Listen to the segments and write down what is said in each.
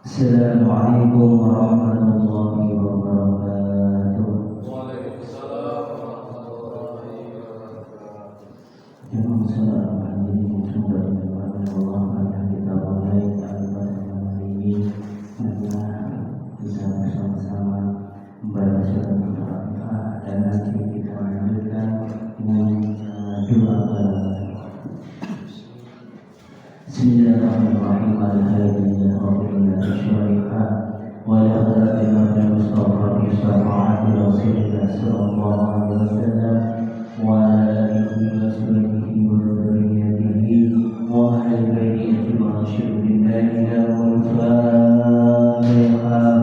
Assalamualaikum warahmatullahi wabarakatuh. Waalaikumsalam warahmatullahi wabarakatuh. Yang salam hadirin sumber dimana Allah akan kita mulai pada malam ini karena bisa bersama-sama membaca surat Al-Fatihah dan nanti kita lanjutkan dengan doa Bismillahirrahmanirrahim. Alhamdulillah rabbil alamin wa la ilaha illa Mustafa bi syafa'ati Rasulillah sallallahu alaihi wasallam wa ala alihi wa sahbihi wa dzurriyyatihi wa ahli baitihi masyhurun billahi wal Fatihah.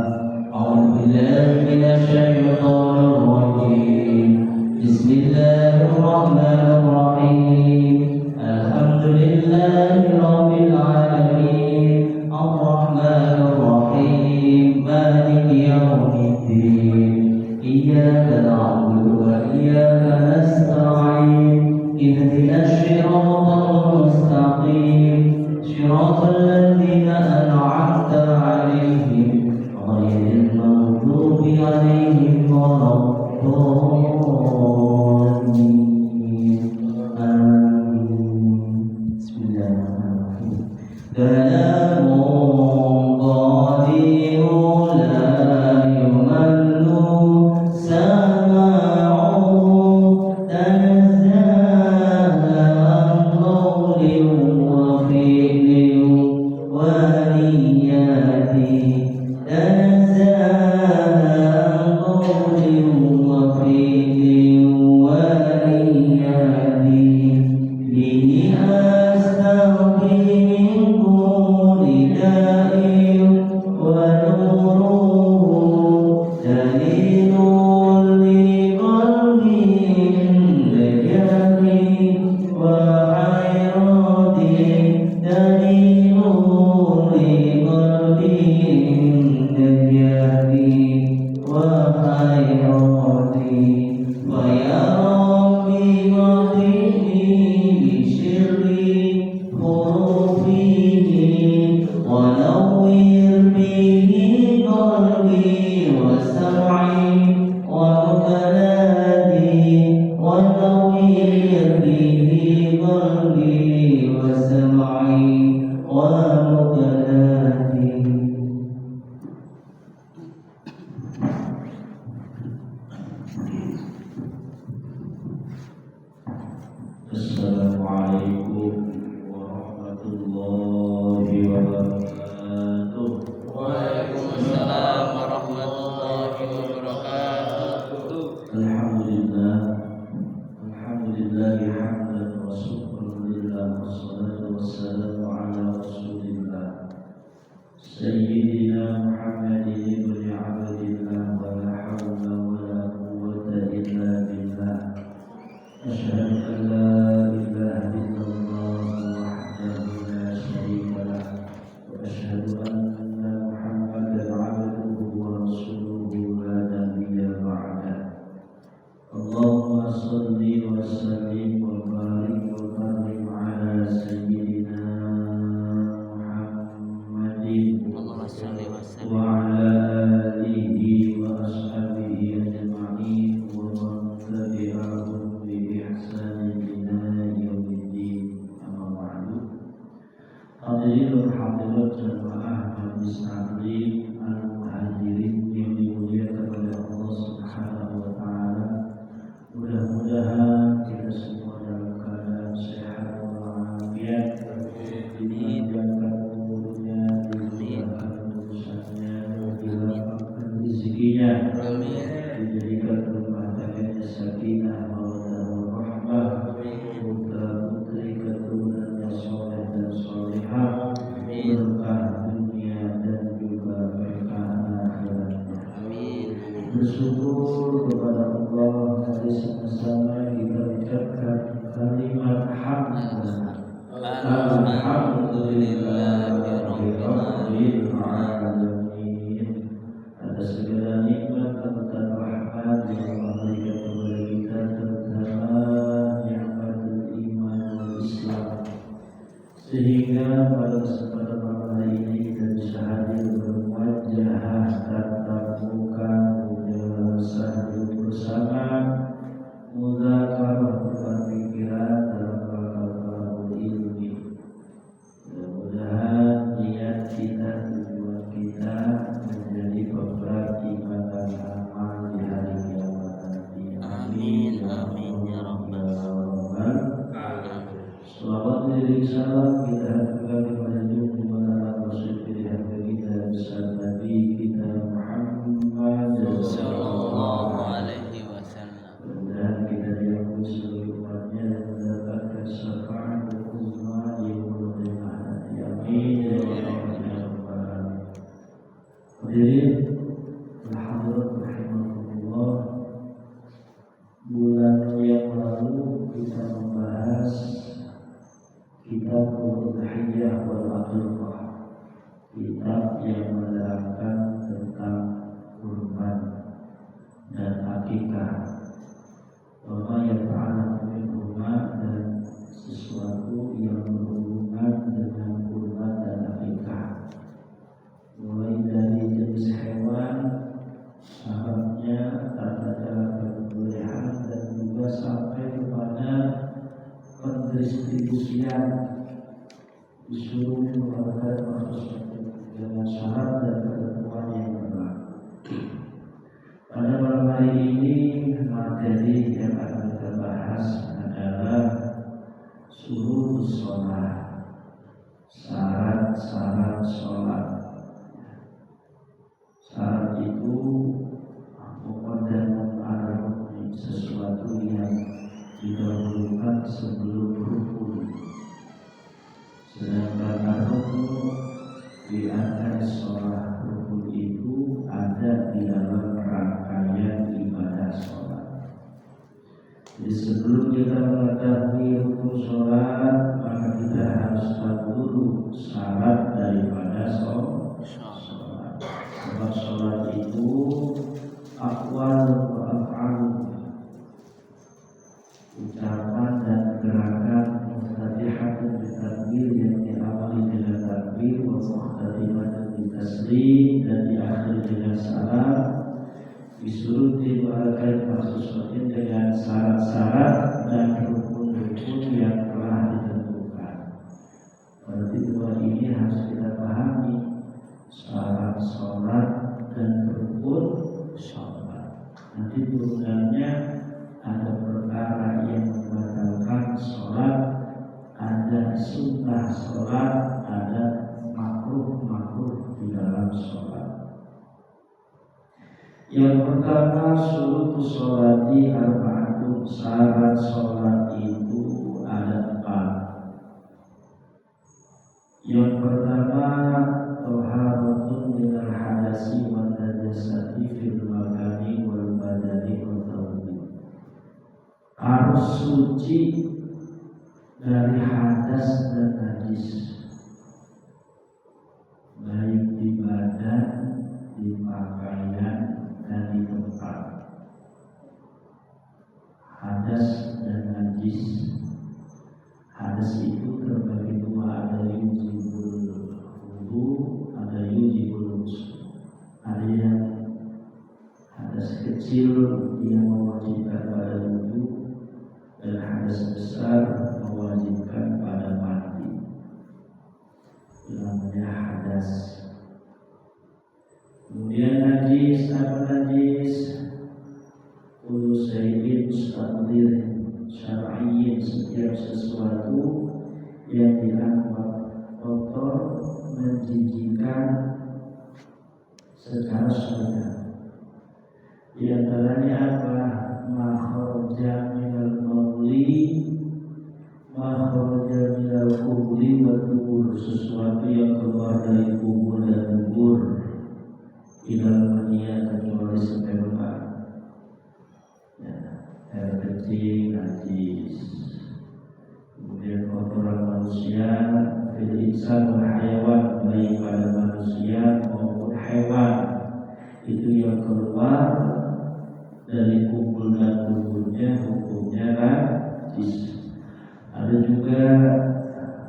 A'udzu billahi minasy syaithanir rajim. Bismillahirrahmanirrahim. Alhamdulillahi rabbil alamin. Ar-Rahmanir Rahim. Maliki yaumiddin. Iyyaka na'budu wa iyyaka nasta'in. Ihdinas siratal mustaqim. Siratal ladzina an'amta 'alaihim ghairil maghdubi 'alaihim waladdallin. Kalamun qadirun la yumallu sama'u tanazzaha an qawlin wa fi'lin wa niyati tanazzaha an qawlin wa fi'lin wa niyati bihi astaghfir Assalamualaikum warahmatullahi wabarakatuh. Waalaikumsalam warahmatullahi wabarakatuh. Alhamdulillah, alhamdulillah hamdan wa syukrulillah wassalatu wassalamu ala rasulillah Sayyidina Muhammadin ibn Abdillah wa la hawla wa la quwwata illa billah. Asyhadu an la ilaha illallah wahdahu la syarika lah wa asyhadu anna Muhammadan 'abduhu wa rasuluhu la nabiyya ba'dah. Allahumma shalli wa sallim wa barik wa karim ala sayyidina Muhammadin Allahumma shalli wa sallim wa ala alihi wa ashabihi ajma'in wa man tabi'ahum bi ihsanin ila yaumiddin. Amma ba'du. Hadirin dan hadirat jamaah majlis taklim al-muhajirin yang dimuliakan oleh Allah Subhanahu wa taala. Mudah-mudahan kita semua dalam keadaan sehat walafiat, dimudahkan umurnya, dimudahkan urusannya, dilapangkan rezekinya, dijadikan rumah tangganya sakinah mawaddah warahmah, putra-putri keturunannya soleh dan solehah, berkah dunia dan juga berkah akhiratnya. Bersyukur kepada Allah, mari sama-sama kita ucapkan kalimat hamd. Alhamdulillahirabbil alamin. Atas segala nikmat dan rahmat yang Allah berikan kepada kita, terutama nikmatul iman wal Islam, sehingga pada kesempatan malam hari ini kita bisa hadir dengan kurban dan akikah. Mulai dari jenis hewan, syaratnya, tata cara penyembelihan, dan juga sampai kepada pendistribusian, disuruh melakukan proses dengan syarat dan ketentuan yang berlaku. Pada malam hari ini materi yang akan kita bahas adalah syurut sholat, syarat-syarat sholat. Syarat itu muqaddamun ala rukni, sesuatu yang didahulukan sebelum rukun. Sedangkan rukun di atas sholat, rukun itu ada di dalam rangkaian ibadah sholat. Jadi sebelum kita mengetahui rukun sholat, maka kita harus tahu dulu syarat daripada sholat. Sebab sholat itu aqwal wa af'al, ucapan dan gerakan, muftatihatun bitakbir yang diawali dengan takbir, wa muhtatimatun bitaslim dan diakhiri dengan salam, disuruti melakukan maksusatin dengan syarat-syarat dan rukun-rukun yang telah ditentukan. Berarti dua ini harus kita pahami, syarat sholat dan rukun sholat. Nanti turunannya ada perkara yang membatalkan sholat, ada sunnah sholat, ada makruh di dalam sholat. Yang pertama, syurutu sholati arba'atun, syarat sholat itu ada 4. Yang pertama, taharatun minal hadasi wa najasati fil makani wal badani wal thawbi. Harus suci dari hadas dan najis, baik di badan, di pakaian, dan di tempat. Hadas dan najis. Hadas itu terbagi dua, ada yujibul wudu, ada yujibul ghusl. Ada yang hadas kecil yang mewajibkan pada wudu, dan hadas besar mewajibkan pada mandi. Itu namanya hadas. Kemudian najis, apa najis? Kullu syai'in mustaqdir syar'iyyin, setiap sesuatu yang dianggap kotor, menjijikkan secara syariat. Di antaranya apa? Ma kharaja minal mauli, ma kharaja minal kubli wa dubur, sesuatu yang keluar dari kubur dan dubur, tidak meniat kecuali sperma, ya, air kecil, najis. Kemudian kotoran manusia, fil insan wal hayawan, baik pada manusia maupun hewan, itu yang keluar dari kubur dan duburnya, hukumnya najis. Ada juga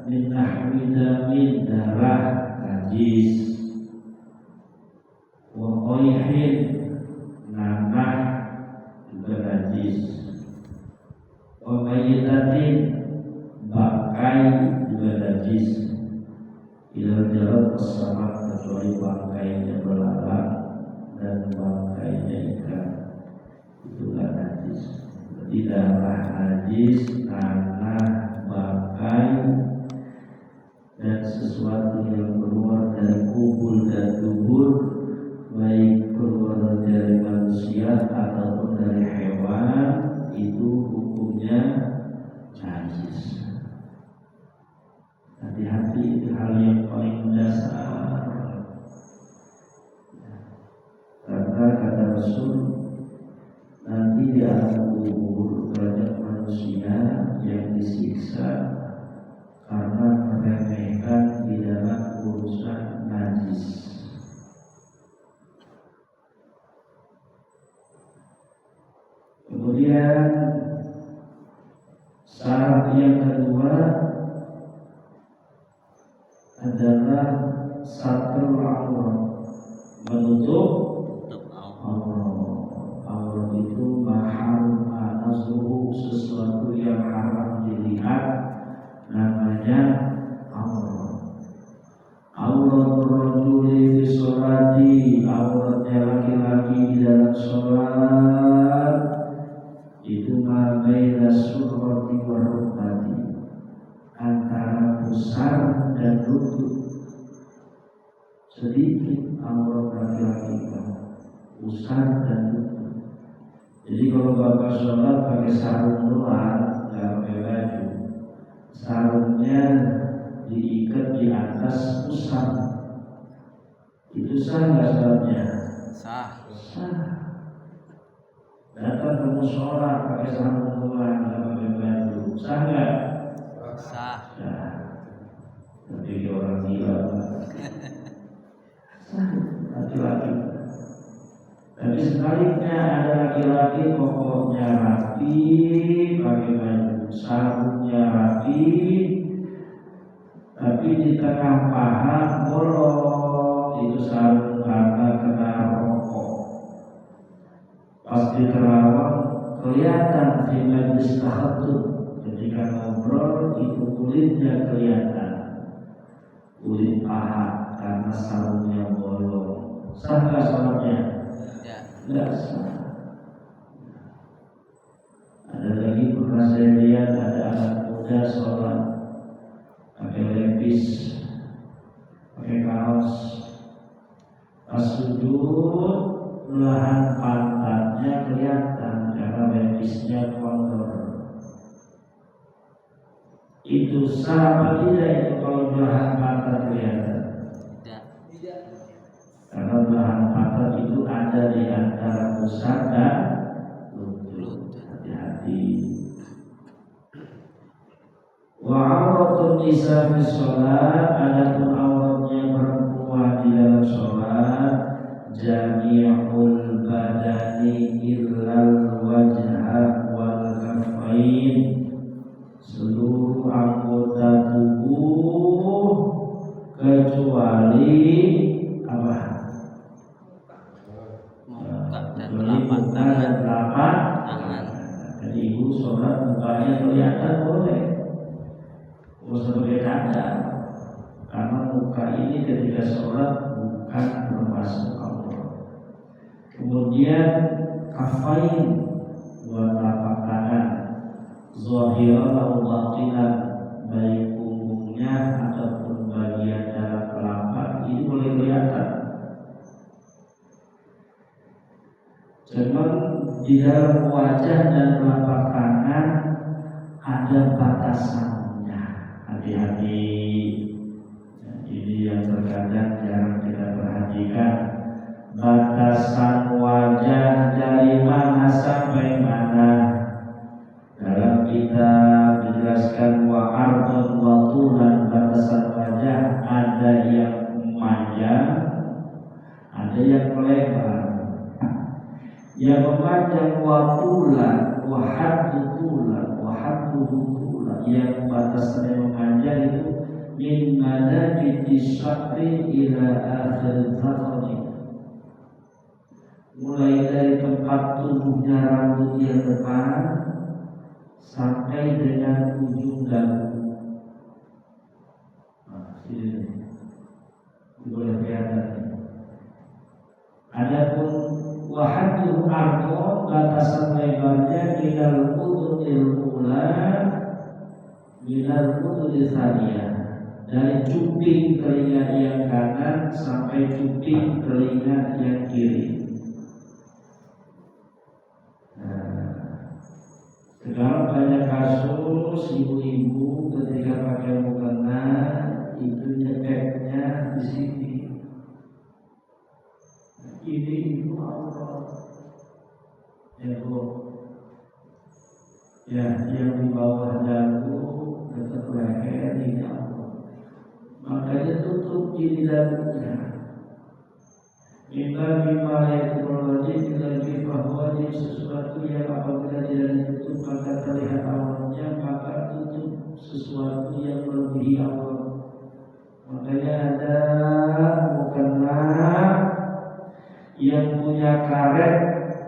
min nahwi damin, darah najis. Wa qayhin, nanah juga najis. Wa mayyitatin, bangkai juga najis. Ila jarak bersama, kecuali bangkainya belalang dan bangkainya ikan, itu gak najis. Jadi darah najis, nanah, bangkai, dan sesuatu yang keluar dari kubur dan dubur, baik keluar dari manusia ataupun dari hewan, itu hukumnya najis. Hati-hati, itu hal yang paling mendasar. Karena kata Rasul, nanti di alam kubur banyak manusia yang disiksa karena meremehkan di dalam urusan najis. adalah satrul aurat, menutup aurat. Aurat itu mahal nazruhu, sesuatu yang haram dilihat, namanya aurat. Aurat rajuli fi sholati, auratnya laki-laki di dalam sholat itu ma baina surrati wa rukbati, antara pusar dan lutut. Sedikit aurat laki-laki, pusar dan lutut. Jadi kalau bapak sholat pakai sarung doang, nggak pakai baju, sarungnya diikat di atas pusar, itu sah nggak sholatnya? Sah. Sah. Datang kamu sholat pakai sarung doang, nggak pakai baju, sah nggak? Sah. Sah. Tapi orang gila, sah laki-laki. Tapi sebaliknya ada laki-laki pokoknya rapi, pakai baju, sarungnya rapi, tapi di tengah paha bolong, itu sarung karena kena rokok. Pas di terawang kelihatan di majlis tahatub, ketika ngobrol itu kulitnya kelihatan, kulit paha karena sarungnya bolong. Sah nggak sholatnya? Tidak sah. Ada lagi pernah saya lihat ada anak muda sholat pakai lepis, pakai kaos, pas sujud belahan pantatnya kelihatan karena lepisnya kotor. Itu sah apa tidak itu kalau belahan pantat kelihatan? Tidak. Karena belahan pantat itu ada di antara pusar dan lutut. Hati-hati. Wa auratun nisa fi sholat, adapun auratnya perempuan di dalam sholat, jami'ul badani illal wajha wal kaffain, seluruh anggota tubuh kecuali apa? Muka dan telapak tangan. Jadi ibu sholat mukanya kelihatan boleh, sebagai tanda, karena muka ini ketika sholat bukan termasuk aurat. Kemudian kafain, dua telapak tangan, zahiran atau batinan, baik punggungnya ataupun bagian dalam telapak ini boleh kelihatan. Cuman di dalam wajah dan telapak tangan ada batasannya. Hati-hati. Ini yang terkadang jarang kita perhatikan. Batasan wajah dari mana sampai mana? Dalam kitab dijelaskan wa ardun wa tulan, batasan wajah ada yang memanjang, ada yang melebar. Yang memanjang watulan, wahatulan, wahatulan, yang batasannya memanjang itu min manabiti syakri ila akhir zakari, mulai dari tempat tumbuhnya rambut yang depan sampai dengan ujung dagu. Sini boleh kelihatan. Adapun wahadul ardo, batasan lebarnya minal udhunil ula minal udhunil thaniyah, dari cuping telinga yang kanan sampai cuping telinga yang kiri. Sekarang banyak kasus ibu-ibu ketika pakai mukena itu nyekeknya di sini. Ini itu aurat. Ya Bu. Ya, yang di bawah dagu dekat leher ini aurat. Makanya tutup ini dagunya. Minta bimaya teknologi lagi bahwa di sesuatu yang apabila tidak ditutup maka terlihat auratnya, maka tutup sesuatu yang melebihi aurat. Maka punya karet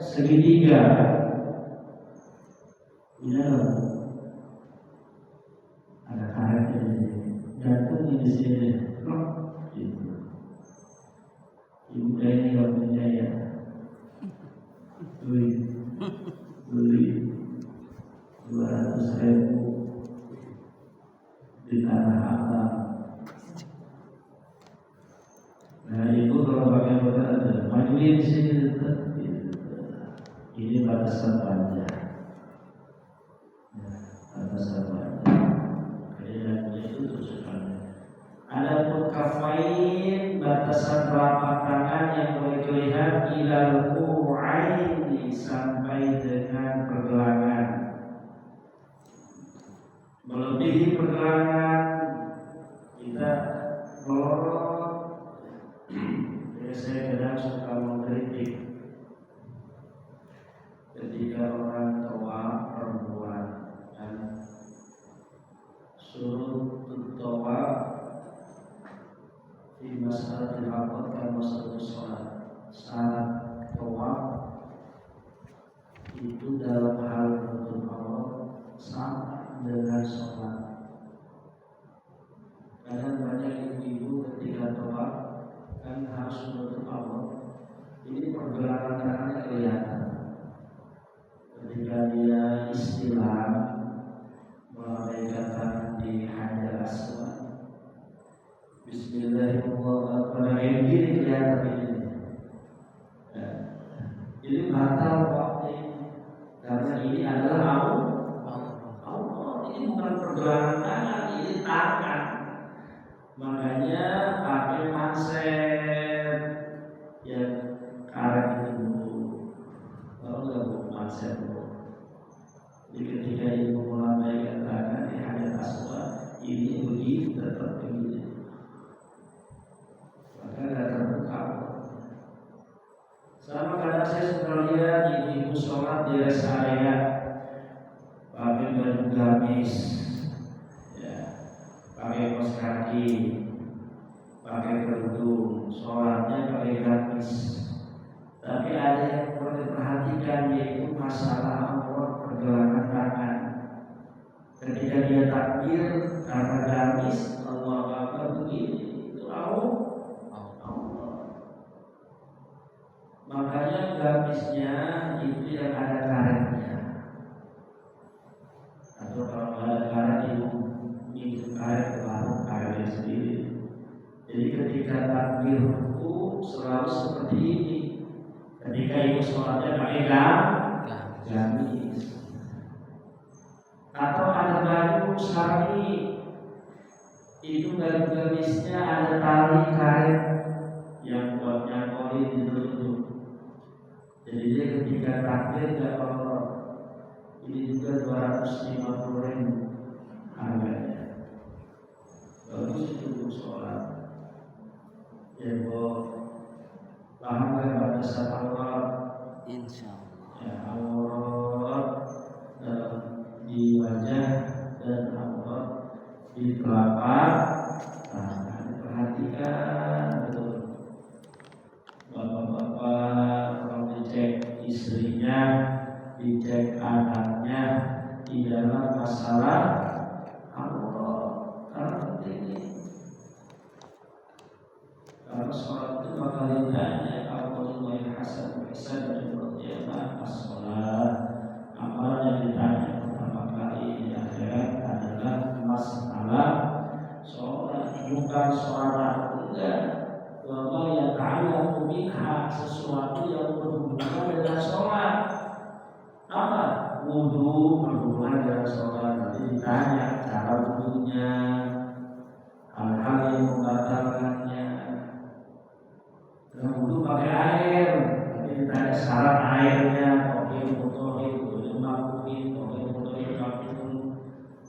segitiga. Punya loh. Ada karetnya di sini. Jantungnya di sini. Gitu. Ibu ini kalau punya ya. Beli 200.000 di tanah abang. Nah itu kalau pakai modal majuin di sini. Ini batasan panjang. Batasan panjang. Kayaknya itu tujuannya. Adapun kafain batasan telapak tangan yang boleh terlihat ilal ku'aini sampai dengan pergelangan. Melebihi pergelangan kita melorot. Saya kadang suka mengkritik ketika orang tua perempuan dan suruh tua di masalah dilapatkan masalah sholat. Syarat tua itu dalam hal menuntut Allah sama dengan sholat. Kadang banyak ibu-ibu ketika tua kan harus menuntut Allah. Ini pergelangan tangannya kelihatan. Ketika dia istilah melambaikan tangan di Hajar Aswad, Bismillahirrahmanirrahim, ini kelihatan ini. Ya. Ini batal waktu ini karena ini adalah Allah. Ini bukan pergelangan tangan, ini tangan. Makanya pakai manset yang karet itu dulu. Kalau nggak buat manset dulu. Jadi ketika ibu melambaikan tangan di Hajar Aswad, ini begitu tetap begini. Maka nggak terbuka. Sama kadang saya suka lihat ibu-ibu sholat di rest area pakai baju gamis, ya, pakai kaos kaki, pakai kerudung, sholatnya pakai gamis. Tapi ada yang perlu diperhatikan yaitu masalah aurat pergelangan tangan. Ketika dia takbir karena gamis, Allah Akbar begini, itu Allah. Makanya gamisnya itu yang ada karetnya. Atau kalau ada karet itu itu karet baru karetnya sendiri. Jadi ketika takbir itu selalu seperti ini. Ketika ibu sholatnya pakai gamis. Atau ada baju sari, itu baju gamisnya ada tali karet yang buat nyangkolin itu. Jadi dia ketika takbir tidak kolot. Ini juga 250.000 harganya. Bagus itu untuk sholat. Ya paham kan batasan aurat? Insyaallah. Ya aurat di wajah dan aurat di telapak tangan. Perhatikan betul. Bapak-bapak kalau dicek istrinya, dicek anaknya di dalam masalah aurat. Karena penting. Karena sholat itu bakal ditanya Al-Qur'an yang hasan dan berjamaah as-sholat. Amalan yang ditanya pertama kali di akhirat adalah masalah sholat, bukan sholat enggak. Bahwa yang ta'ala minha sesuatu yang berhubungan dengan sholat. Apa? Wudu berhubungan dengan sholat. Nanti ditanya cara wudunya, hal-hal yang membatalkannya. Wudu pakai air, nanti ditanya syarat airnya, tohir, makuhin, tohir, kafir,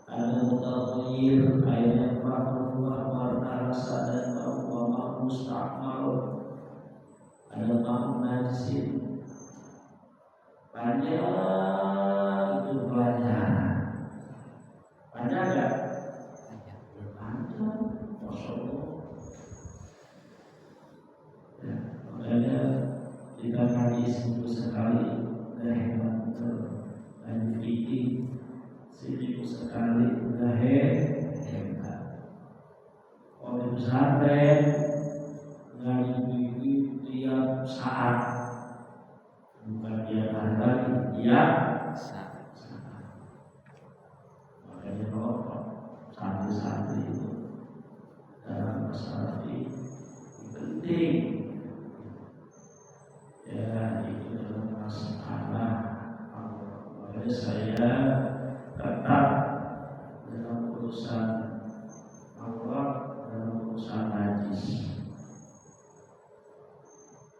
ada mutahhir, airnya berubah warna, rasa dan bau, musta'mal, ada bau najis. Panjang itu pelajaran. Panjang enggak? Panjang. Masyaallah. Ya, makanya kita ngaji seminggu sekali udah hebat betul. Ngaji fikih seminggu sekali udah hebat. Kalau di pesantren ngaji fikih tiap saat, bukan tiap hari, tiap saat. Makanya kalau santri-santri itu dalam masalah ini penting. Ya, itu dalam masalah Allah. Makanya saya tetap dalam urusan Allah, dalam urusan najis.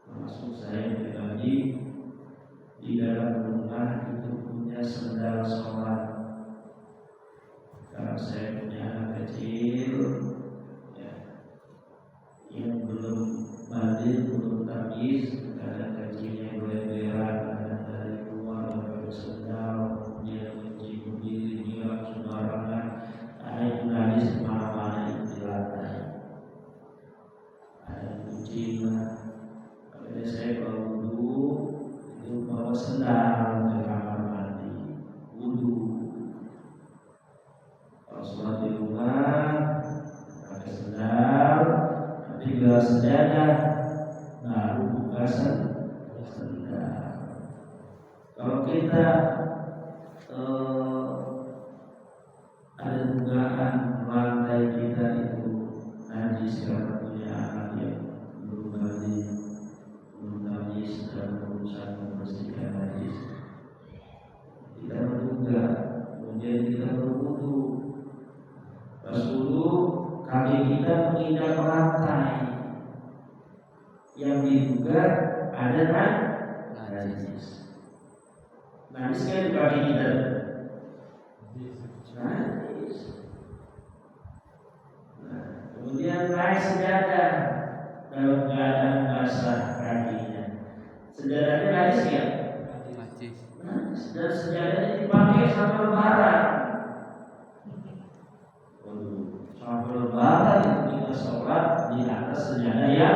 Maksud saya pribadi di dalam rumah itu punya sendal sholat. Karena saya punya anak kecil yang belum balik, belum tamyiz, kadang kecilnya beler-beran, kadang dari luar pakai sendal, dia mencium diri, dia sembarangan, ada yang najis kemana-mana itu di lantai, ada yang kucing lah. Kalau saya kalau wudu itu bawa sendal ke kamar mandi, wudu. Kalau sholat di rumah pakai sendal. Tiga sejadah, baru buka sendal. Kalau kita ada dugaan lantai kita itu najis karena punya anak yang belum mandi, belum najis dalam urusan membersihkan najis, kita menduga, kemudian kita berwudu. Pas wudu, kaki kita menginjak lantai yang diduga ada najis. Najis kan di kaki kita. Najis. Nah, kemudian naik sejadah dalam keadaan basah kakinya. Sejadahnya najis ya? Najis. Najis. Dan sejadahnya dipakai sampai lebaran. Sampai lebaran itu kita sholat di atas sejadah ya.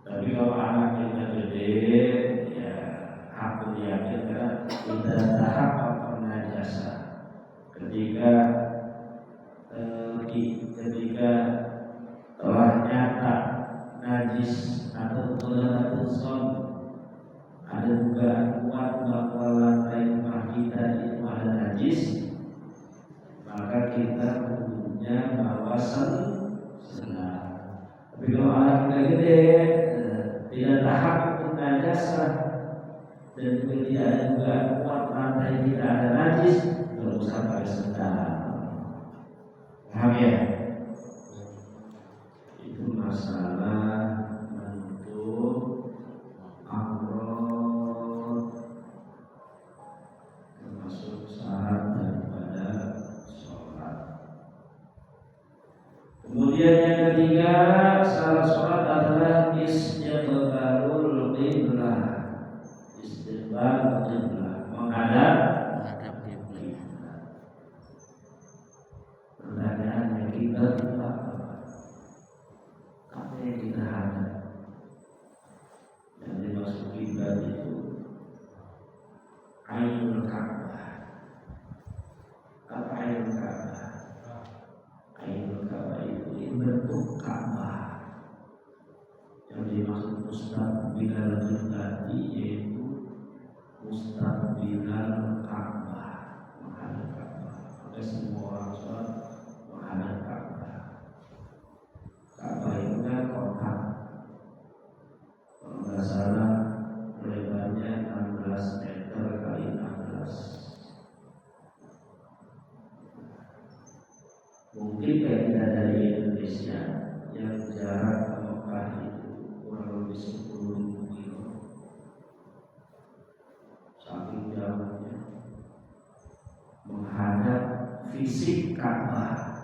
Tapi kalau anak kita gede, ya aku yakin kan kita tahap penajasa. Ketika telah nyata najis atau toleratul son, ada dugaan kuat bahwa lantai rumah kita itu ada najis, maka kita punya bawa sendal. Tapi kalau anak kita gede, tidak tahap untuk najasa dan juga tidak ada dugaan kuat lantai kita ada najis, tidak usah pakai sendal. Paham ya? Itu masalah menutup aurat, termasuk syarat daripada sholat. Kemudian yang ketiga, syarat sholat adalah istiqbalul qiblah. Istiqbal qiblah, menghadap qiblah. Pertanyaannya, kita itu apa? Apa yang kita hadap? Yang dimaksud qiblah itu Ainul Ka'bah. Apa Ainul Ka'bah? Ainul Ka'bah itu bentuk Ka'bah. Yang dimaksud mustaqbilal qiblati yaitu mustaqbilal Ka'bah, menghadap Ka'bah. Maka semua orang sholat menghadap Ka'bah. Ka'bah itu kan kotak. Kalau nggak salah lebarnya 16 meter kali 16. Mungkin kayak kita dari Indonesia yang jarak ke Mekah itu kurang lebih 10.000 kilo. Saking jauhnya menghadap fisik Ka'bah.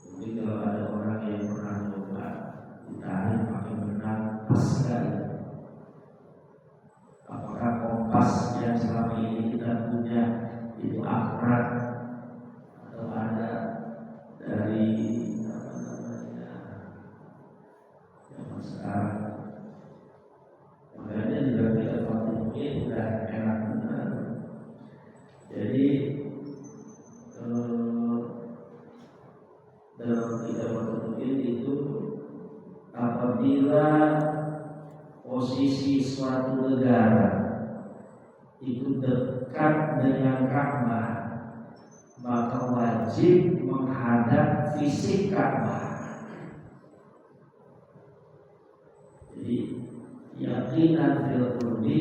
Mungkin kalau ada orang yang pernah coba ditarik pakai benang pas sekali. Apakah kompas yang selama ini kita punya itu akurat atau ada negara itu dekat dengan Ka'bah, maka wajib menghadap fisik Ka'bah. Jadi yaqinan fil qurbi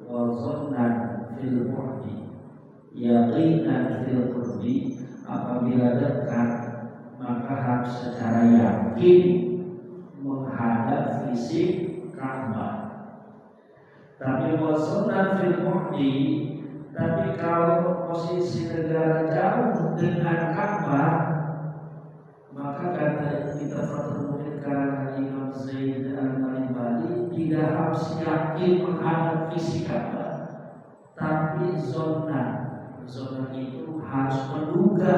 wa dhannan fil bu'di. Yaqinan fil qurbi, apabila dekat maka harus secara yakin menghadap fisik Ka'bah. Tapi wa dhannan fil bu'di, tapi kalau posisi negara jauh dengan Ka'bah, maka kata kita Fathul karangan Imam Zaid Al-Malibali, tidak harus yakin menghadap fisik Ka'bah, tapi zona itu harus menduga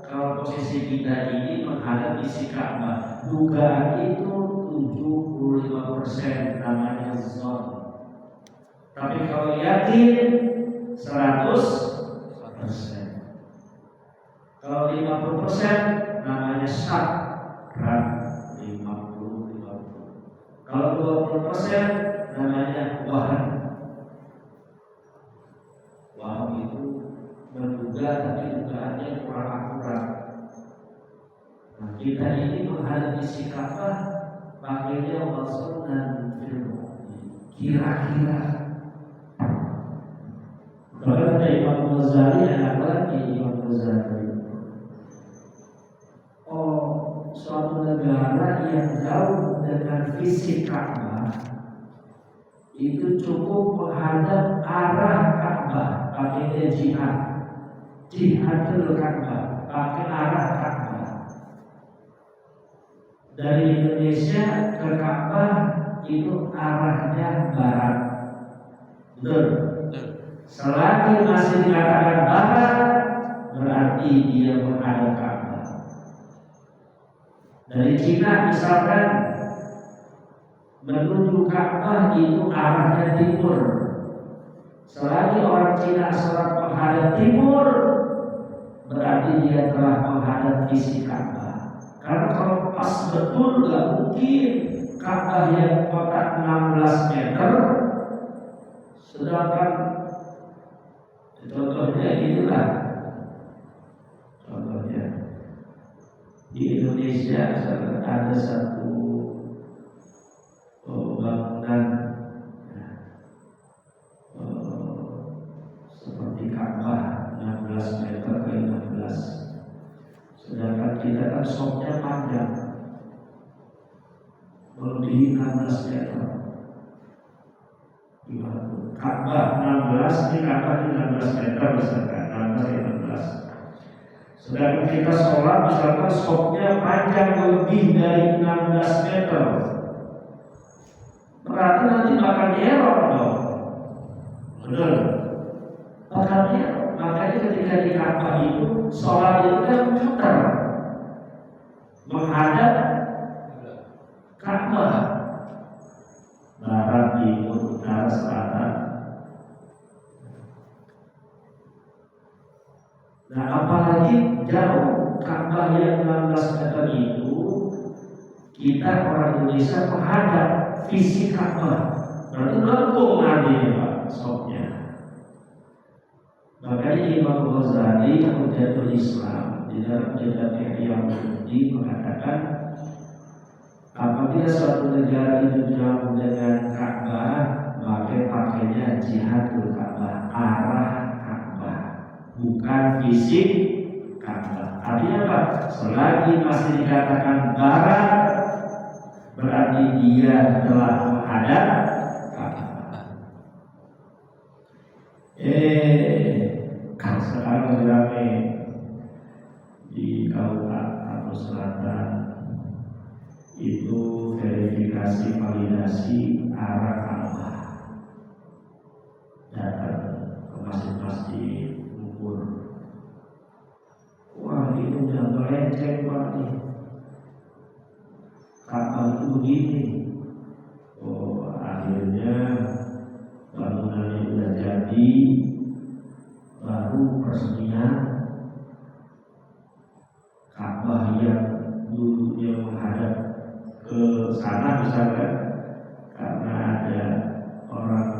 kalau posisi kita ini menghadap fisik Ka'bah. Dugaan itu 75%, namanya zon. Tapi kalau yakin 100%. Kalau 50% namanya syak, 50-50. Kalau 20% namanya waham. Waham itu menduga tapi dugaannya kurang akurat. Nah, kita ini menghadapi sikapah pakainya wasol dan film. Kira-kira. Bahkan ada Imam Ghazali, anak lagi Imam Ghazali. Oh, suatu negara yang jauh dengan fisik Ka'bah itu cukup menghadap arah Ka'bah, pakai jihadul Ka'bah, pakai arah Ka'bah. Dari Indonesia ke Ka'bah itu arahnya barat. Betul. Selagi masih dikatakan barat, berarti dia menghadap Ka'bah. Dari Cina misalkan menuju Ka'bah itu arahnya timur. Selagi orang Cina sholat menghadap timur, berarti dia telah menghadap visi Ka'bah. Karena kalau pas betul nggak mungkin Ka'bah yang kotak 16 meter, sedangkan contohnya inilah, contohnya di Indonesia ada satu bangunan seperti Ka'bah 16 meter ke 16, sedangkan kita kan soknya panjang melebihi 16 meter. Ka'bah 16, ini Ka'bah 16 meter misalkan, 16 16. Sedangkan kita sholat misalkan soknya panjang lebih dari 16 meter, berarti nanti bakal nyerok dong. Betul? Bakal nyerok. Makanya ketika di Ka'bah itu sholat itu kan muter menghadap Ka'bah, barat, timur, utara, selatan. Nah, apalagi jauh Ka'bah yang 16 meter itu, kita orang Indonesia menghadap visi Ka'bah, berarti melengkung nanti Pak soknya. Makanya Imam Ghazali Hujjatul Islam di dalam kitab Ihya Ulumuddin mengatakan, apabila suatu negara itu jauh dengan Ka'bah, maka pakainya jihadul Ka'bah, arah Ka'bah, bukan fisik Ka'bah. Artinya apa? Selagi masih dikatakan barat, berarti dia telah menghadap Ka'bah. Sekarang ramai di Kabupaten atau Selatan itu verifikasi validasi arah Ka'bah, datang ke masjid-masjid ukur, wah itu udah melenceng Pak nih, Ka'bah itu begini. Oh, akhirnya bangunannya udah jadi, baru peresmian Ka'bah yang dulunya menghadap ke sana misalkan, karena ada orang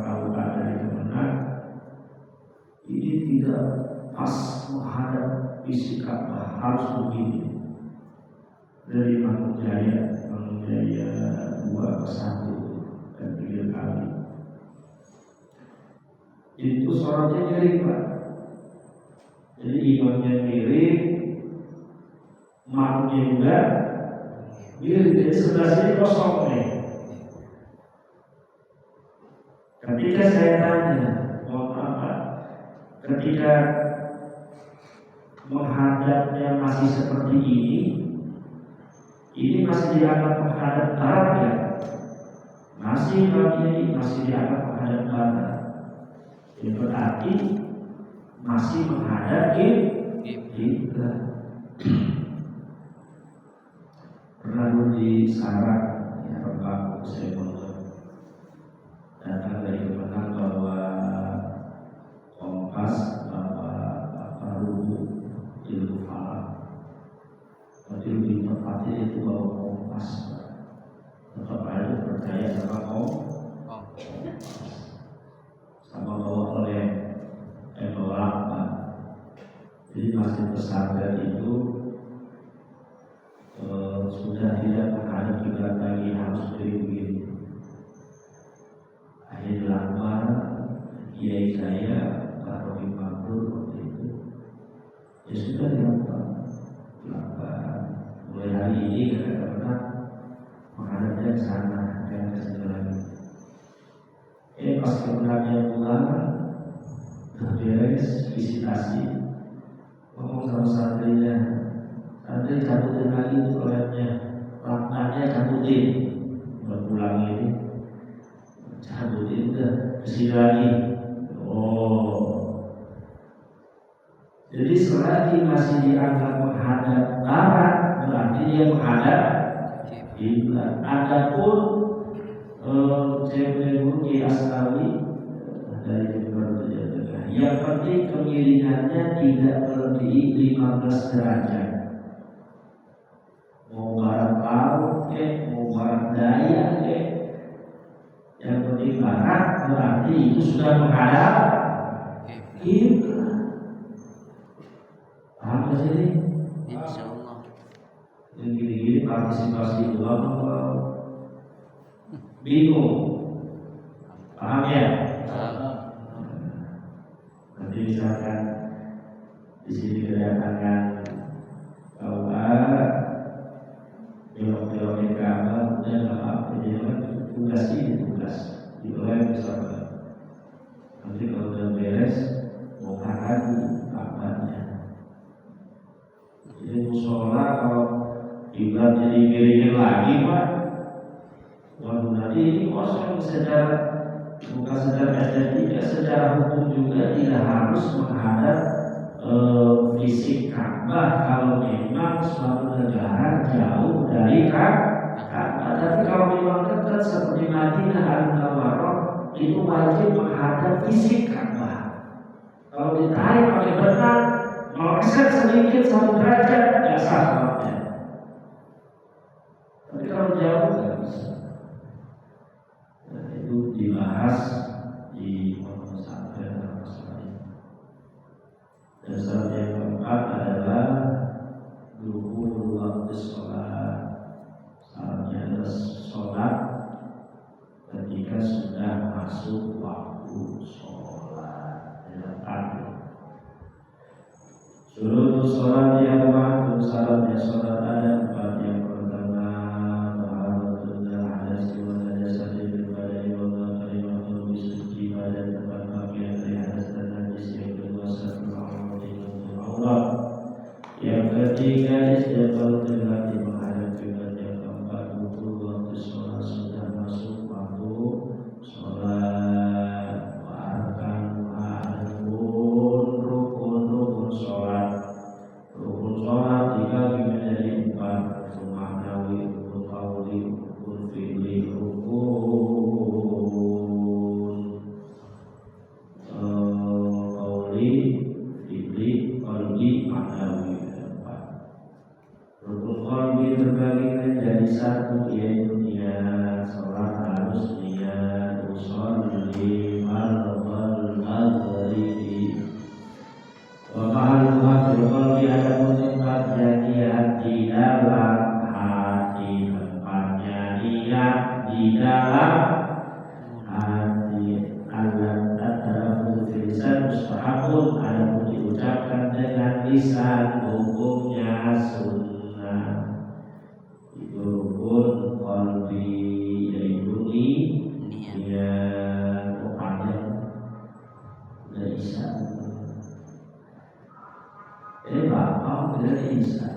ini tidak pas menghadap fisik Ka'bah, harus begini. Dari Imam Jaya 2 ke 1 dan 3 kali. Itu sholatnya miring Pak. Jadi imamnya miring, makmumnya juga miring. Jadi sebelah sini kosong nih. Ketika saya tanya, mohon maaf Pak, ketika menghadapnya masih seperti ini masih dianggap menghadap barat ya? Masih bagi masih dianggap menghadap barat. Itu berarti masih menghadap kiblat. Pernah di Sarang ya, Bapak saya datang dari kemenang bahwa kompas bahwa rubuh ilmu falak. Tapi lebih tepatnya itu bahwa kompas. Tetap ada percaya sama kompas, sama bahwa oleh lampa. Jadi masih pesantren itu sudah tidak menghadap kiblat lagi, harus begini. Akhirnya dilamar kiai saya Pak Robi Mabrur waktu itu. Ya sudah dilamar. Mulai hari ini kadang-kadang menghadapnya ke sana dan ke sini lagi. Pas kemenangan pulang beres visitasi, ngomong sama santrinya, santri cabutin lagi itu koletnya, laknanya cabutin. Buat pulang ini cabutin udah kesini lagi. Jadi selagi masih dianggap menghadap barat, berarti dia menghadap kiblat. Adapun Cebul Ki Aslawi dari Jember Tengah, yang penting kemiringannya tidak melebihi 15 derajat. Mau barat laut mau barat daya yang penting barat, berarti itu sudah menghadap kiblat. Paham ke sini? Insyaallah. Yang gini-gini partisipasi ulama bingung. Paham ya? Nanti misalkan di sini kedatangan bahwa belok-belokin ke Ka'bah, udah nggak apa-apa, jangan tugas di oleh misalkan. Nanti kalau udah beres mau lagi Ka'bahnya. Jadi musola kalau kiblat jadi miringin lagi Pak, waduh nanti ini kosong bukan secara estetika, secara hukum juga tidak harus menghadap fisik Ka'bah kalau memang suatu negara jauh dari Ka'bah. Tapi kalau memang dekat seperti Madinah Al-Munawwarah, itu wajib menghadap fisik Ka'bah. Kalau ditarik pakai benang, meleset sedikit 1 derajat nggak sah sholatnya. Tapi kalau jauh nggak bisa. Dan itu dibahas di pesantren dan masalah ini. Dan syarat yang keempat adalah dukhulul waqti sholat. Syaratnya adalah sholat ketika sudah masuk waktu sholat. Suruh sholat yang waktu syaratnya sholat ada 4. Yang pertama taharatullah hadas wa najasah daripada ibadah kalimatul bisuci pada tempat pakaian dari hadas dan najis. Yang kedua satrul aurat untuk aurat. Yang ketiga istiqbal qiblat menghadap kiblat. Yang keempat wudu waktu sholat sudah masuk waktu sholat. Satu yaitu niat sholat harus niat usolli al-maghribi apapun ada diucapkan dengan lisan hukumnya sunnah. Itu pun qalbi yaitu dia panjang dari lisan. Bapak tidak bisa.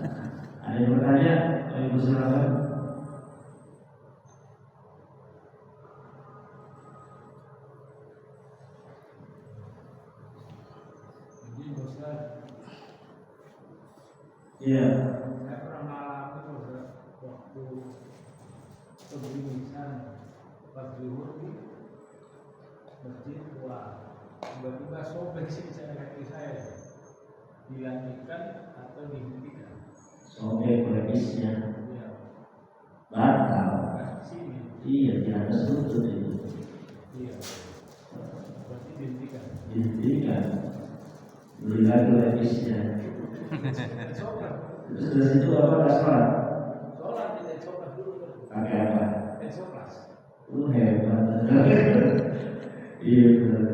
Ada yang bertanya? Ibu silakan. Iya. Saya pernah mengalami waktu pembimbingan pas zuhur di masjid tua, tiba-tiba sobek sih kaki saya, dilanjutkan atau dihentikan? Sobek levisnya. Iya. Batal. Sini. Iya, di atas lutut itu. Iya. Berarti dihentikan. Dihentikan. Beli lagi levisnya. Terus dari situ apa nggak sholat? Sholat tidak sholat dulu. Pakai apa? Sholat. Hebat. Iya benar.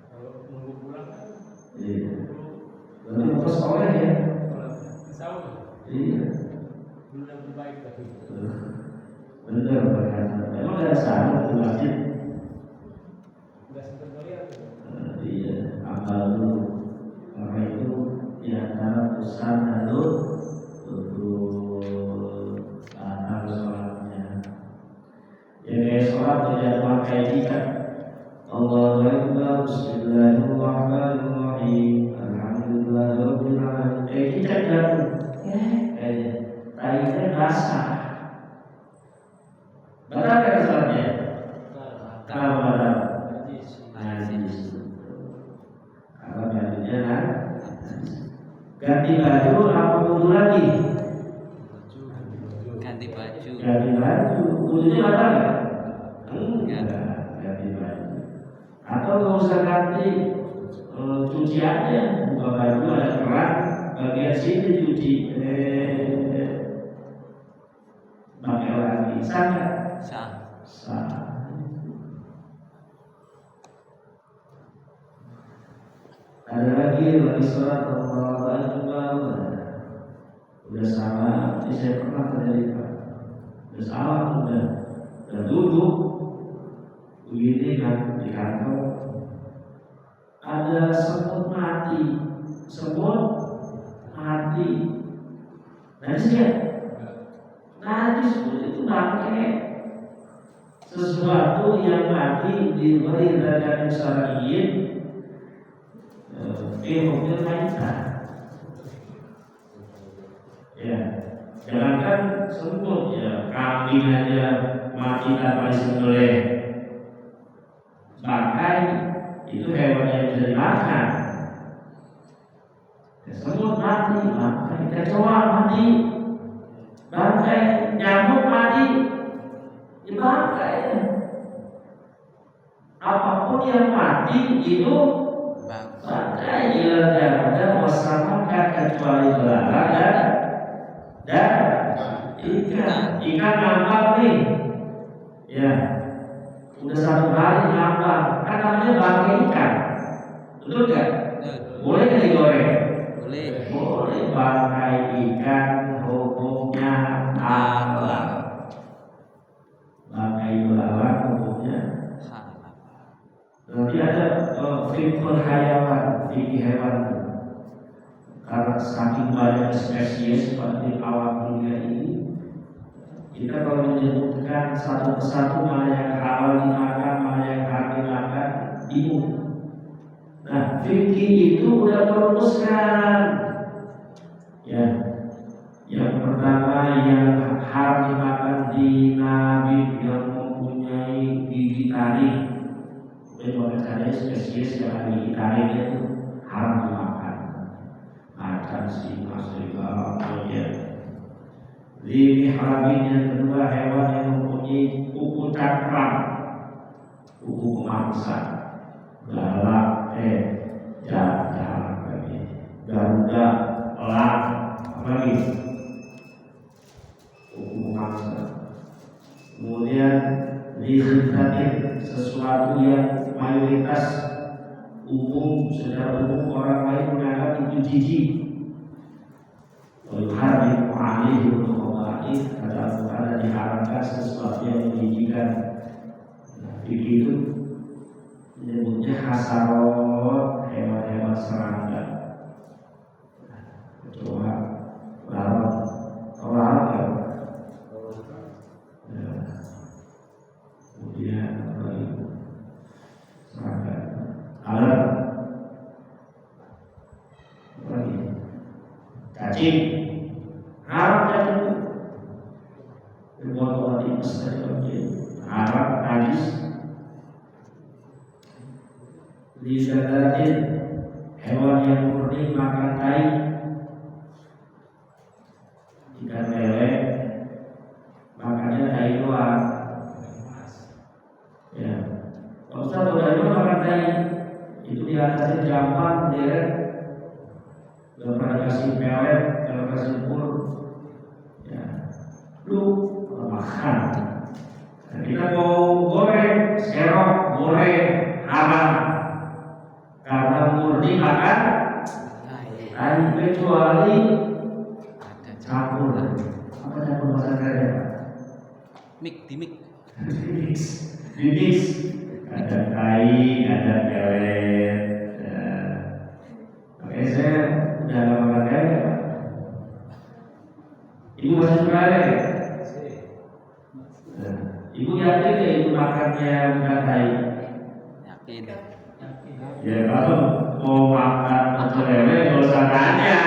Kalau nunggu pulang kan? Iya. Berarti mau sekolah ya? Sholatnya. Sahur. Iya. Belum lebih baik tapi. Benar berkata. Memang ada sahur di masjid. Udah sempat melihat. Iya. Amal dulu. Karena itu di antara usaha untuk batal sholatnya. Jadi sholat tidak pakai jika Allahu Akbar, Bismillahirrahmanirrahim, Alhamdulillahirabbil alamin. Kita kan tadinya basah. Batal kan sholatnya? Kalau batal, najis. Kalau bajunya ganti baju apa wudu lagi? Ganti baju. Ganti baju, wudunya batal nggak? Enggak. Ganti baju. Atau nggak usah ganti, cuci aja, buka baju ada keran, bagian sini cuci, pakai lagi, sah? Sah. Ada lagi sholat Allahu Akbar. Udah sama, ini saya pernah terjadi Pak. Udah sama, udah duduk begini kan di kantor. Ada semut mati. Najis ya? Najis itu bangkai. Sesuatu yang mati diberi derajat syar'iyyin. Hukumnya maitah. Ya, jangankan semut ya, kambing aja mati tanpa disembelih. Bangkai itu hewan yang bisa dimakan. Ya, semut mati, bangkai kecoa mati, bangkai nyamuk mati, dibangkai. Apapun yang mati itu bangkai ada wasamakan kecuali belalang dan ikan ngambang nih, ya udah 1 hari ngambang, kan namanya bangkai ikan, betul nggak? Boleh nggak digoreng? Boleh. Bangkai ikan hukumnya halal. Bangkai belalang hukumnya halal. Nanti ada fikih hewan. Karena saking banyak spesies seperti awak dunia ini, kita kalau menyebutkan satu persatu mana yang halal dimakan, mana yang haram dimakan, bingung. Nah, fikih itu udah merumuskan. Ya, yang pertama yang haram dimakan di nabi yang mempunyai gigi taring. Caranya spesies yang ada gigi taring itu haram dimakan. Macan, singa, serigala, monyet. Limi harabin yang kedua hewan yang mempunyai kuku cakram, kuku pemangsa, galak, jarak lagi, garuda, elang, apalagi kuku pemangsa. Kemudian lihidatin sesuatu yang mayoritas secara umum orang lain menganggap itu jijik. Yuharrimu alaihim al-khaba'ith, kata Al-Quran, diharamkan sesuatu yang menjijikan. Begitu menyebutnya hasarot, hewan-hewan serangga. Coba lalat, lalat ya. Kemudian apa lagi? Serangga, alat, apa lagi? Cacing, harap cacing. Berbuat wajib besar harap najis. Disadarin hewan yang murni makan tai, ikan lele makannya tai doang. Ya, kalau Ustaz udah makan tai, itu di atasnya gampang deret, gak pernah kasih pelet, gak kasih pur, ya, lu makan. Nah, kita mau goreng, serok, goreng, haram. Karena murni makan tai, kecuali campur. Apa campur bahasa kaya? Mik. Dimix. Ada tai, ada pelet. Makanya saya udah gak makan kaya. Ibu masih suka ya? Ibu yakin ya itu makannya bukan tai? Yakin. Ya kalau mau makan pecel lele nggak usah nanya.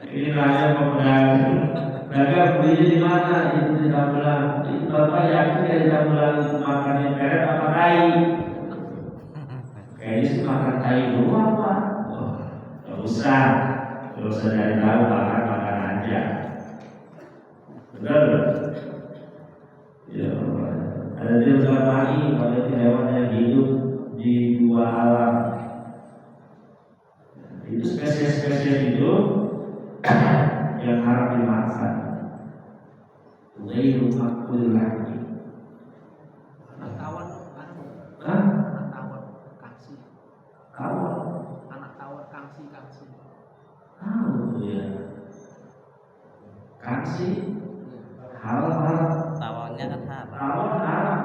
Ini nanya pedagang belinya di mana? Itu di Tambelang. Itu bapak yakin ya di Tambelang itu makannya pelet apa tai? Kayaknya sih makan tai doang pak. Oh, nggak usah dari tahu makan aja. Benar? Ya, ada dia lagi kalau itu hewan yang hidup di dua alam. Itu spesies-spesies itu yang harus dimakan. Ghairu makul lagi. Anak tawon, Hah? anak tawon, kangsi. Tawon? Anak tawon, kangsi. Ya. Kangsi? Halal. Tawonnya kan haram. Tawon haram.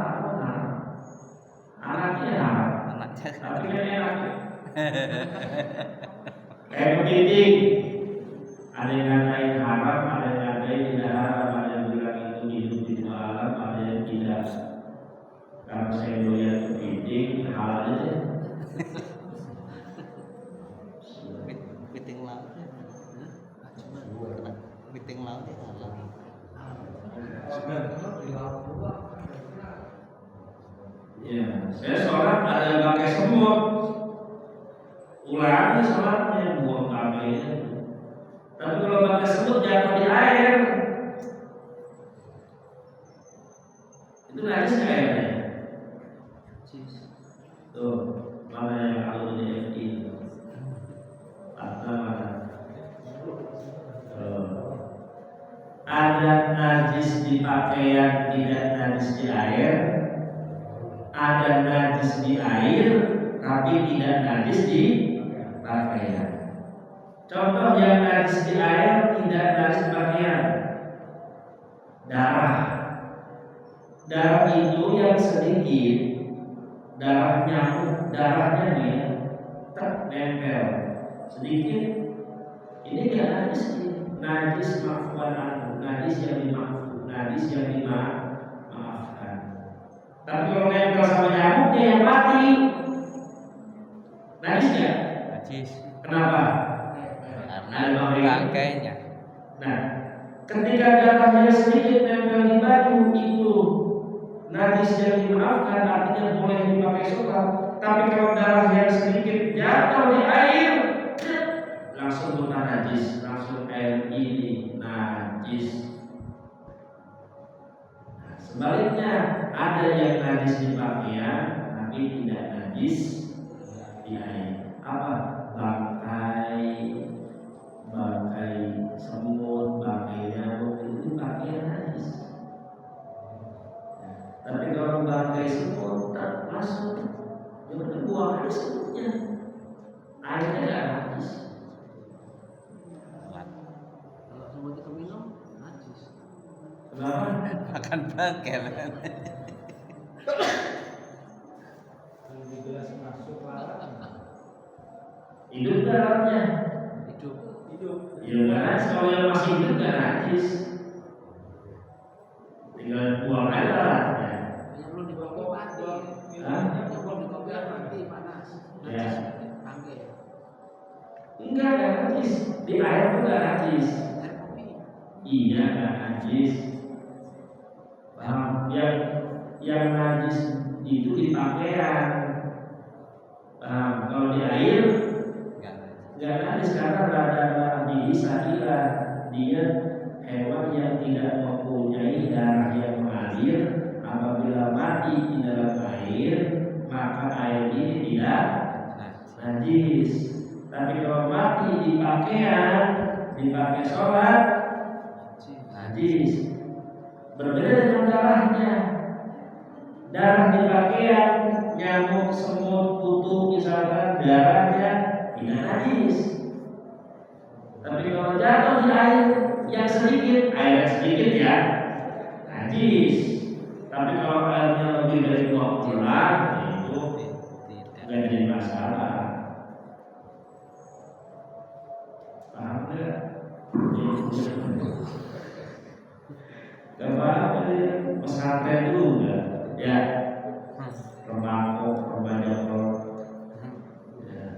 Anaknya haram. Tapi kan enak. Kayak kepiting. Ada yang ngatain haram, ada yang ngatain tidak haram, ada yang bilang itu hidup di dua alam, ada yang tidak. Kalau saya doyan kepiting, halal aja. Kepiting lautnya. Kepiting lautnya halal. Ya, saya sholat ada yang pakai semut. Ulangi sholatnya, buang pakainya. Tapi kalau pakai semut jatuh di air, itu najis nggak airnya? Tuh, mana yang kalau di FI? Mana? Ada najis di pakaian, tidak najis di air. Ada najis di air, tapi tidak najis di pakaian. Contoh yang najis di air, tidak najis di pakaian. Darah. Darah itu yang sedikit, darah nyamuk, darahnya nih nempel sedikit. Ini dia najis, najis maafkan, najis yang dimaafkan, najis yang dimaafkan. Tapi kalau nempel sama nyamuknya yang mati, najis nggak? Najis. Kenapa? Karena bangkainya. Nah, ketika darahnya sedikit nempel di baju itu najis yang dimaafkan, artinya boleh dipakai sholat. Tapi kalau darah yang sedikit jatuh di air, langsung bukan najis, langsung air ini najis. Nah, sebaliknya ada yang najis di pakaian, tapi tidak najis di air. Apa? Bangkai semut, bangkai nyamuk itu pakaian najis. Tapi kalau bangkai semut tak masuk, ya udah buang aja semut. airnya. Airnya nggak najis. Kalau semua kita minum, najis. Kenapa? Makan bangkel. Kalau di gelas masuk larang. Hidup dalamnya. Hidup. Ya kan, kalau yang masih hidup nggak najis. Tinggal buang aja larangnya. Yang belum dibawa mati. Hah? Yang belum dibawa mati panas. Ya. Tangke. Enggak najis. Di air itu nggak najis. Air kopi. Iya nggak najis. Paham? Yang najis itu di pakaian. Paham? Kalau di air nggak najis karena rada bisa dia hewan yang tidak mempunyai darah yang mengalir. Apabila mati di dalam air, maka air ini tidak najis. Tapi kalau mati di pakaian, dipakai sholat, najis. Berbeda dengan darahnya. Darah di pakaian, nyamuk, semut, kutu misalkan, darahnya tidak najis. Tapi kalau jatuh di air yang sedikit, air yang sedikit ya, najis. Tapi kalau airnya lebih dari 20 itu tidak jadi masalah. Paham nggak? Coba pesantren dulu enggak? Ya, remaja ya.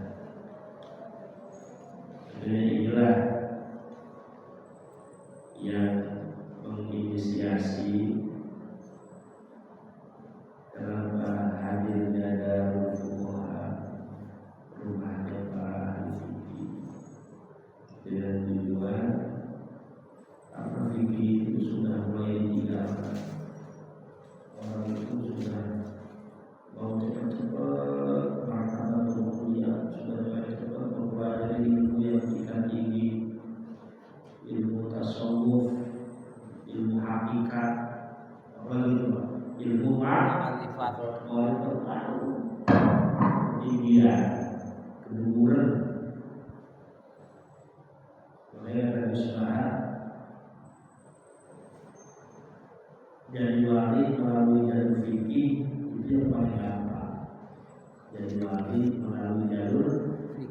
Jadi inilah yang menginisiasi kenapa hadirnya Darul Fuqaha, rumahnya para ahli fikih, dengan tujuan apa fikih itu sudah mulai ditinggalkan. Orang itu sudah mau cepat-cepat martabat kuliah, sudah cepat mempelajari ilmu yang tingkat tinggi, ilmu tasawuf, ilmu hakikat, apa gitu, ilmu ma'rifat, ketinggian, kedudukan. Makanya ada usaha jadi wali melalui jalur fikih itu yang paling gampang. Jadi wali melalui jalur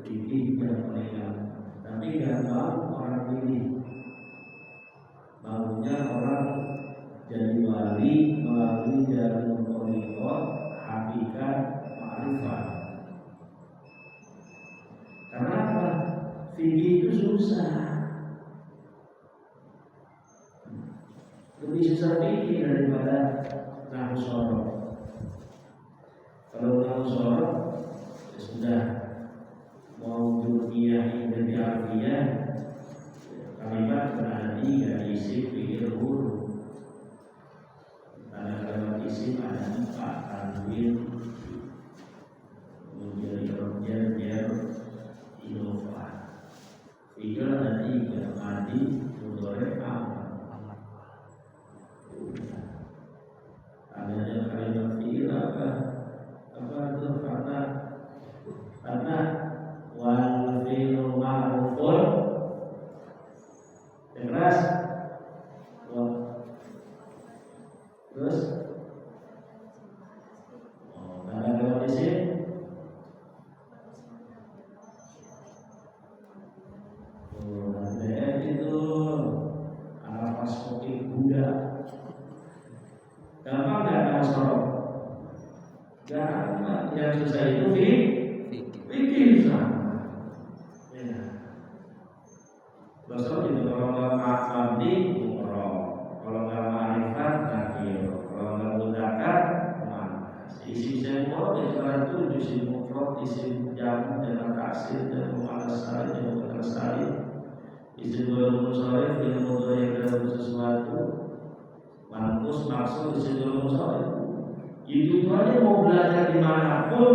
fikih yang paling gampang. Tapi nggak mau orang ini, maunya orang jadi wali melalui jalur thariqah, hakikat, ma'rifat. Kenapa? Fikih itu susah. Lebih susah fikih daripada nahwu shoroh. Kalau nahwu shoroh ya sudah, mau dunia ini artinya kalimat berarti dari isim fi'il huruf. Pada kalimat isim ada 4, tanwin, kemudian jar, idhofah. Fi'il ada 3, madi, mudhari', amr. Adanya kalimat fi'il apa itu karena wal fi'lu ma'rufun jelas. Terus ada kalimat isim DF itu pas kopi Buddha. Gampang nggak ada sorot? Gampang. Yang susah itu fikih susah. Ya. Besok itu kalau nggak mafandi mukroh, kalau nggak ma'rifat nakir, kalau nggak mudzakkar muannas. Isim semua di antara 7, isim mufrad, isim jamak, jamak taksir, jamak muannas salim, jamak mudzakkar salim. Isim dua munsharif, yang mudhari dalam sesuatu manqus maksud isim dua munsharif. Itu aja mau belajar dimanapun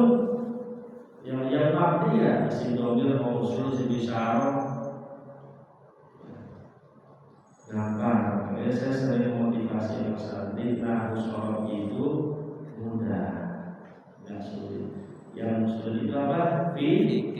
yang mabni ya isim dhamir mau usul isim isyarah gampang. Makanya saya sering motivasi Mas Andi, nahwu shoroh itu mudah, nggak sulit. Yang sulit itu apa? fikih